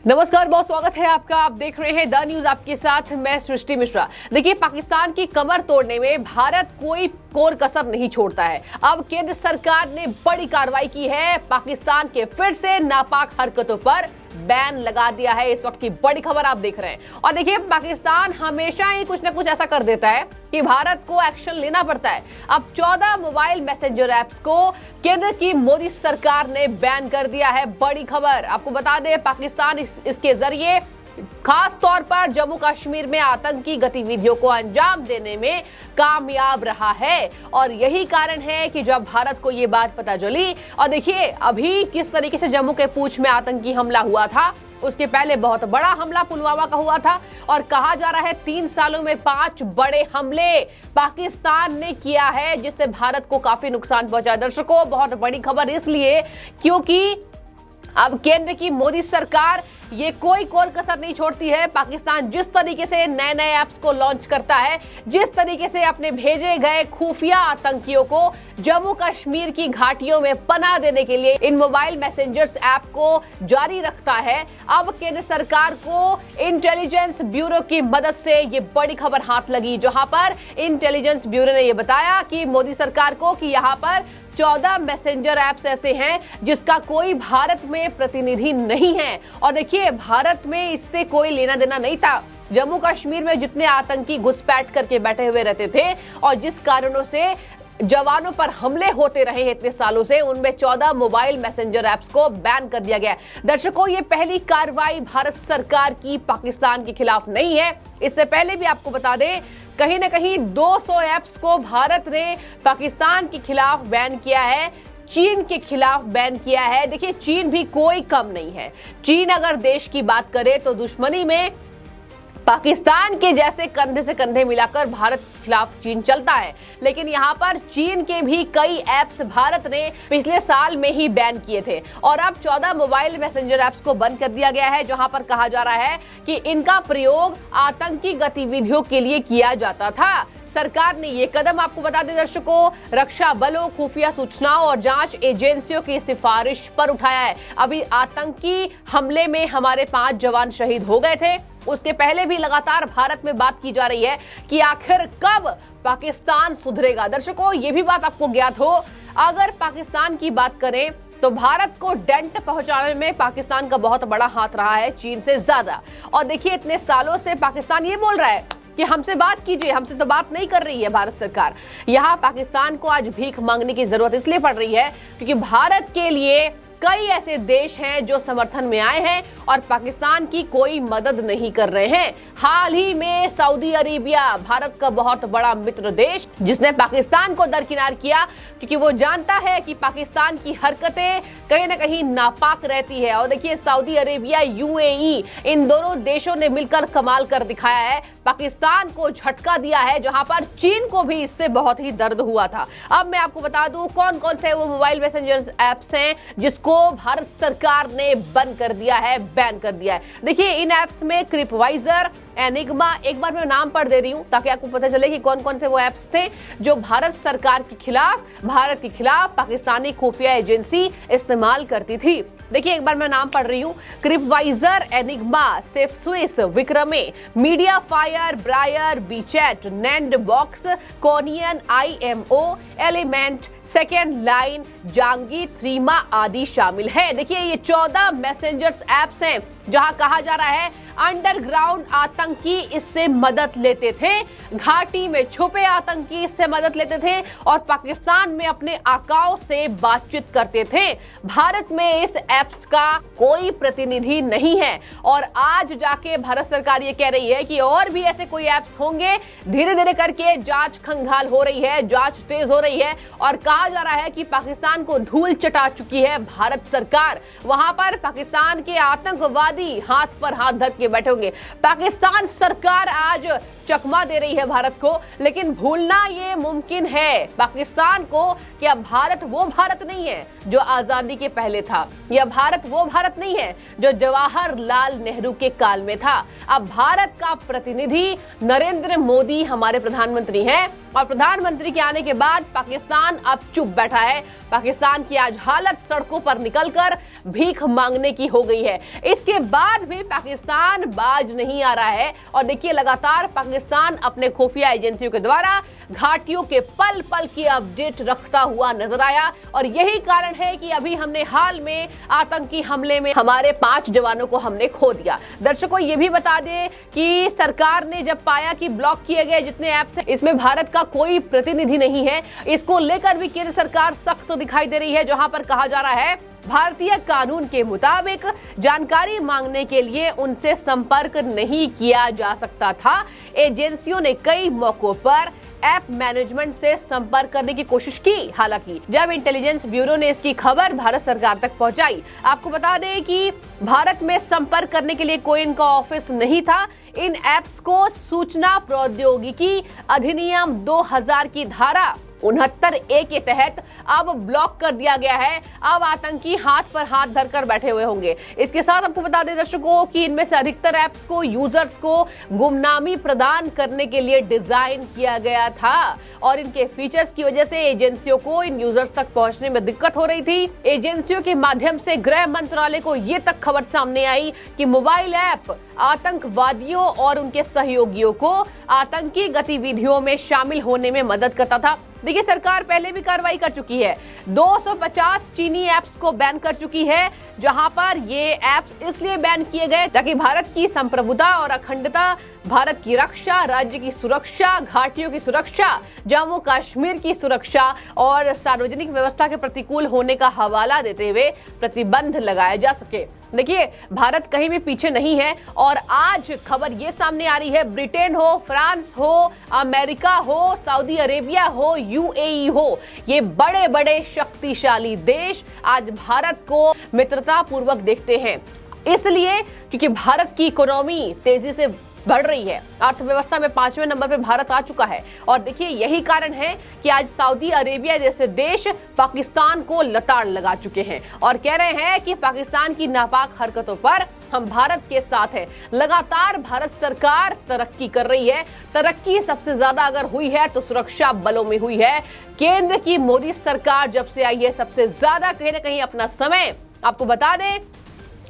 नमस्कार, बहुत स्वागत है आपका। आप देख रहे हैं द न्यूज, आपके साथ मैं सृष्टि मिश्रा। देखिए, पाकिस्तान की कमर तोड़ने में भारत कोई कोर कसर नहीं छोड़ता है। अब केंद्र सरकार ने बड़ी कार्रवाई की है, पाकिस्तान के फिर से नापाक हरकतों पर बैन लगा दिया है। इस वक्त की बड़ी खबर आप देख रहे हैं। और देखिए, पाकिस्तान हमेशा ही कुछ ना कुछ ऐसा कर देता है कि भारत को एक्शन लेना पड़ता है। अब 14 मोबाइल मैसेंजर ऐप्स को केंद्र की मोदी सरकार ने बैन कर दिया है। बड़ी खबर आपको बता दें, पाकिस्तान इसके जरिए खास तौर पर जम्मू कश्मीर में आतंकी गतिविधियों को अंजाम देने में कामयाब रहा है। और यही कारण है कि जब भारत को ये बात पता चली, और देखिए अभी किस तरीके से जम्मू के पूंछ में आतंकी हमला हुआ था, उसके पहले बहुत बड़ा हमला पुलवामा का हुआ था। और कहा जा रहा है 3 सालों में 5 बड़े हमले पाकिस्तान ने किया है, जिससे भारत को काफी नुकसान पहुंचा। दर्शकों, बहुत बड़ी खबर इसलिए क्योंकि अब केंद्र की मोदी सरकार ये कोई कोर कसर नहीं छोड़ती है। पाकिस्तान जिस तरीके से नए नए ऐप्स को लॉन्च करता है, जिस तरीके से अपने भेजे गए खुफिया आतंकियों को जम्मू कश्मीर की घाटियों में पनाह देने के लिए इन मोबाइल मैसेंजर्स ऐप को जारी रखता है, अब केंद्र सरकार को इंटेलिजेंस ब्यूरो की मदद से ये बड़ी खबर हाथ लगी, जहां पर इंटेलिजेंस ब्यूरो ने ये बताया कि मोदी सरकार को कि यहाँ पर 14 मैसेंजर ऐप्स ऐसे हैं जिसका कोई भारत में प्रतिनिधि नहीं है। और देखिए, भारत में इससे कोई लेना देना नहीं था। जम्मू कश्मीर में जितने आतंकी घुसपैठ करके बैठे हुए रहते थे और जिस कारणों से जवानों पर हमले होते रहे इतने सालों से, उनमें 14 मोबाइल मैसेंजर ऐप्स को बैन कर दिया गया। दर्शकों, ये पहली कार्रवाई भारत सरकार की पाकिस्तान के खिलाफ नहीं है। इससे पहले भी आपको बता दें, कहीं ना कहीं 200 ऐप्स को भारत ने पाकिस्तान के खिलाफ बैन किया है, चीन के खिलाफ बैन किया है। देखिए, चीन भी कोई कम नहीं है। चीन अगर देश की बात करे तो दुश्मनी में पाकिस्तान के जैसे कंधे से कंधे मिलाकर भारत के खिलाफ चीन चलता है। लेकिन यहाँ पर चीन के भी कई ऐप्स भारत ने पिछले साल में ही बैन किए थे और अब 14 मोबाइल मैसेंजर ऐप्स को बंद कर दिया गया है, जहां पर कहा जा रहा है कि इनका प्रयोग आतंकी गतिविधियों के लिए किया जाता था। सरकार ने ये कदम, आपको बता दें दर्शकों, रक्षा बलों, खुफिया सूचनाओं और जांच एजेंसियों की सिफारिश पर उठाया है। अभी आतंकी हमले में हमारे 5 जवान शहीद हो गए थे। उसके पहले भी लगातार भारत में बात की जा रही है कि आखिर कब पाकिस्तान सुधरेगा। दर्शकों, ये भी बात आपको ज्ञात हो, अगर पाकिस्तान की बात करें तो भारत को डेंट पहुंचाने में पाकिस्तान का बहुत बड़ा हाथ रहा है, चीन से ज्यादा। और देखिए, इतने सालों से पाकिस्तान ये बोल रहा है कि हमसे बात कीजिए, हमसे तो बात नहीं कर रही है भारत सरकार। यहाँ पाकिस्तान को आज भीख मांगने की जरूरत इसलिए पड़ रही है क्योंकि भारत के लिए कई ऐसे देश हैं जो समर्थन में आए हैं और पाकिस्तान की कोई मदद नहीं कर रहे हैं। हाल ही में सऊदी अरेबिया, भारत का बहुत बड़ा मित्र देश, जिसने पाकिस्तान को दरकिनार किया क्योंकि वो जानता है कि पाकिस्तान की हरकतें कहीं ना कहीं नापाक रहती है। और देखिए, सऊदी अरेबिया, यूएई, इन दोनों देशों ने मिलकर कमाल कर दिखाया है, पाकिस्तान को झटका दिया है, जहां पर चीन को भी इससे बहुत ही दर्द हुआ था। अब मैं आपको बता दूं कौन कौन से वो मोबाइल मैसेंजर ऐप्स हैं जिसको भारत सरकार ने बंद कर दिया है, बैन कर दिया है। देखिए, इन ऐप्स में क्रिपवाइजर, एनिग्मा, एक बार मैं नाम पढ़ दे रही हूं ताकि आपको पता चले कि कौन कौन से वो ऐप्स थे जो भारत सरकार के खिलाफ, भारत के खिलाफ पाकिस्तानी खुफिया एजेंसी इस्तेमाल करती थी। देखिए, एक बार मैं नाम पढ़ रही हूं, Crypviser, Enigma, Safeswiss, Wickrme, MediaFire, Briar, BChat, Nandbox, Conion, IMO, Element, Second Line, Zangi, Threema आदि शामिल है। देखिए, ये 14 मैसेंजर्स ऐप्स हैं जहां कहा जा रहा है अंडरग्राउंड आतंकी इससे मदद लेते थे, घाटी में छुपे आतंकी इससे मदद लेते थे और पाकिस्तान में अपने आकाओं से बातचीत करते थे। भारत में इस ऐप्स का कोई प्रतिनिधि नहीं है और आज जाके भारत सरकार ये कह रही है कि और भी ऐसे कोई ऐप्स होंगे। धीरे धीरे करके जांच खंगाल हो रही है, जांच तेज हो रही है और कहा जा रहा है कि पाकिस्तान को धूल चटा चुकी है भारत सरकार। वहां पर पाकिस्तान के आतंकवादी हाथ पर हाथ धर के बैठे होंगे। पाकिस्तान सरकार आज चकमा दे रही है भारत को, लेकिन भूलना ये मुमकिन है पाकिस्तान को कि अब भारत वो भारत नहीं है जो आजादी के पहले था। यह भारत वो भारत नहीं है जो जवाहरलाल नेहरू के काल में था। अब भारत का प्रतिनिधि नरेंद्र मोदी हमारे प्रधानमंत्री हैं और प्रधानमंत्री के आने के बाद पाकिस्तान अब चुप बैठा है। पाकिस्तान की आज हालत सड़कों पर निकलकर भीख मांगने की हो गई है। इसके बाद भी पाकिस्तान बाज नहीं आ रहा है और देखिए लगातार पाकिस्तान अपने खुफिया एजेंसियों के द्वारा घाटियों के पल पल की अपडेट रखता हुआ नजर आया और यही कारण है कि अभी हमने हाल में आतंकी हमले में हमारे 5 जवानों को हमने खो दिया। दर्शकों ये भी बता दें कि सरकार ने जब पाया कि ब्लॉक किए गए जितने ऐप्स हैं इसमें भारत का कोई प्रतिनिधि नहीं है, इसको लेकर भी केंद्र सरकार सख्त दिखाई दे रही है, जहां पर कहा जा रहा है भारतीय कानून के मुताबिक जानकारी मांगने के लिए उनसे संपर्क नहीं किया जा सकता था। एजेंसियों ने कई मौकों पर ऐप मैनेजमेंट से संपर्क करने की कोशिश की। हालांकि जब इंटेलिजेंस ब्यूरो ने इसकी खबर भारत सरकार तक पहुंचाई, आपको बता दें कि भारत में संपर्क करने के लिए कोई इनका ऑफिस नहीं था। इन ऐप्स को सूचना प्रौद्योगिकी अधिनियम 2000 की धारा 69A के तहत अब ब्लॉक कर दिया गया है। अब आतंकी हाथ पर हाथ धरकर बैठे हुए होंगे। इसके साथ आपको बता दें दर्शकों कि इनमें से अधिकतर ऐप्स को यूजर्स को गुमनामी प्रदान करने के लिए डिजाइन किया गया था और इनके फीचर्स की वजह से एजेंसियों को इन यूजर्स तक पहुंचने में दिक्कत हो रही थी। एजेंसियों के माध्यम से गृह मंत्रालय को ये तक खबर सामने आई कि मोबाइल ऐप आतंकवादियों और उनके सहयोगियों को आतंकी गतिविधियों में शामिल होने में मदद करता था। देखिए सरकार पहले भी कार्रवाई कर चुकी है, 250 चीनी ऐप्स को बैन कर चुकी है, जहां पर ये ऐप्स इसलिए बैन किए गए ताकि भारत की संप्रभुता और अखंडता, भारत की रक्षा, राज्य की सुरक्षा, घाटियों की सुरक्षा, जम्मू कश्मीर की सुरक्षा और सार्वजनिक व्यवस्था के प्रतिकूल होने का हवाला देते हुए प्रतिबंध लगाया जा सके। देखिए भारत कहीं भी पीछे नहीं है और आज खबर ये सामने आ रही है, ब्रिटेन हो, फ्रांस हो, अमेरिका हो, सऊदी अरेबिया हो, यूएई हो, ये बड़े बड़े शक्तिशाली देश आज भारत को मित्रता पूर्वक देखते हैं, इसलिए क्योंकि भारत की इकोनॉमी तेजी से बढ़ रही है। अर्थव्यवस्था में 5वें नंबर पर भारत आ चुका है और देखिए यही कारण है कि आज सऊदी अरेबिया जैसे देश पाकिस्तान को लताड़ लगा चुके हैं और कह रहे हैं कि पाकिस्तान की नापाक हरकतों पर हम भारत के साथ हैं। लगातार भारत सरकार तरक्की कर रही है। तरक्की सबसे ज्यादा अगर हुई है तो सुरक्षा बलों में हुई है। केंद्र की मोदी सरकार जब से आई है सबसे ज्यादा कहीं ना कहीं अपना समय, आपको बता दें,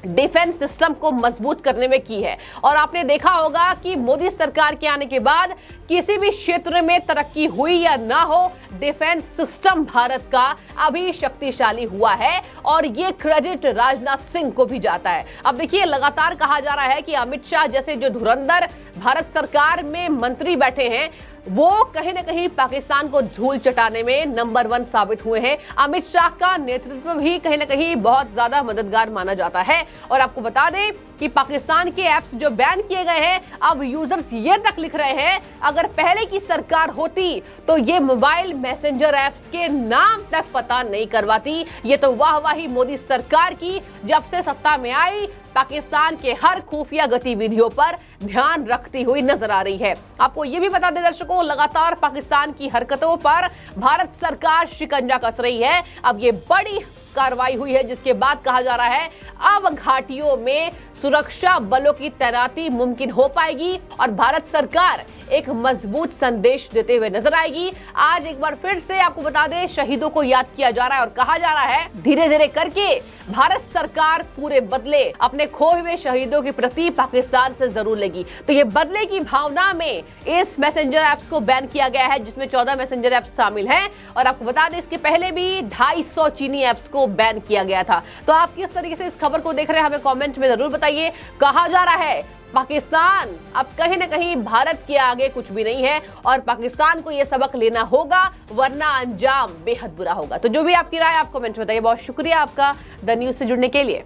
डिफेंस सिस्टम को मजबूत करने में की है और आपने देखा होगा कि मोदी सरकार के आने के बाद किसी भी क्षेत्र में तरक्की हुई या ना हो, डिफेंस सिस्टम भारत का अभी शक्तिशाली हुआ है और ये क्रेडिट राजनाथ सिंह को भी जाता है। अब देखिए लगातार कहा जा रहा है कि अमित शाह जैसे जो धुरंधर भारत सरकार में मंत्री बैठे हैं वो कहीं ना कहीं पाकिस्तान को धूल चटाने में नंबर 1 साबित हुए हैं। अमित शाह का नेतृत्व भी कहीं ना कहीं बहुत ज्यादा मददगार माना जाता है और आपको बता दें कि पाकिस्तान के ऐप्स जो बैन किए गए हैं, अब यूजर्स ये तक लिख रहे हैं अगर पहले की सरकार होती तो ये मोबाइल मैसेंजर ऐप्स के नाम तक पता नहीं करवाती। ये तो वाहवाही मोदी सरकार की जब से सत्ता में आई पाकिस्तान के हर खुफिया गतिविधियों पर ध्यान रखती हुई नजर आ रही है। आपको ये भी बता दें दर्शकों, लगातार पाकिस्तान की हरकतों पर भारत सरकार शिकंजा कस रही है। अब ये बड़ी कार्रवाई हुई है जिसके बाद कहा जा रहा है अब घाटियों में सुरक्षा बलों की तैनाती मुमकिन हो पाएगी और भारत सरकार एक मजबूत संदेश देते हुए नजर आएगी। आज एक बार फिर से आपको बता दें शहीदों को याद किया जा रहा है और कहा जा रहा है धीरे धीरे करके भारत सरकार पूरे बदले अपने खोए हुए शहीदों के प्रति पाकिस्तान से जरूर लेगी। तो ये बदले की भावना में इस मैसेंजर ऐप्स को बैन किया गया है जिसमें 14 मैसेंजर ऐप्स शामिल हैं और आपको बता दें इसके पहले भी 250 चीनी ऐप्स को बैन किया गया था। तो आप किस तरीके से इस खबर को देख रहे हैं हमें कमेंट में जरूर बताइए। कहा जा रहा है पाकिस्तान अब कहीं ना कहीं भारत के आगे कुछ भी नहीं है और पाकिस्तान को यह सबक लेना होगा वरना अंजाम बेहद बुरा होगा। तो जो भी आपकी राय आप कमेंट में बताइए। बहुत शुक्रिया आपका द न्यूज़ से जुड़ने के लिए।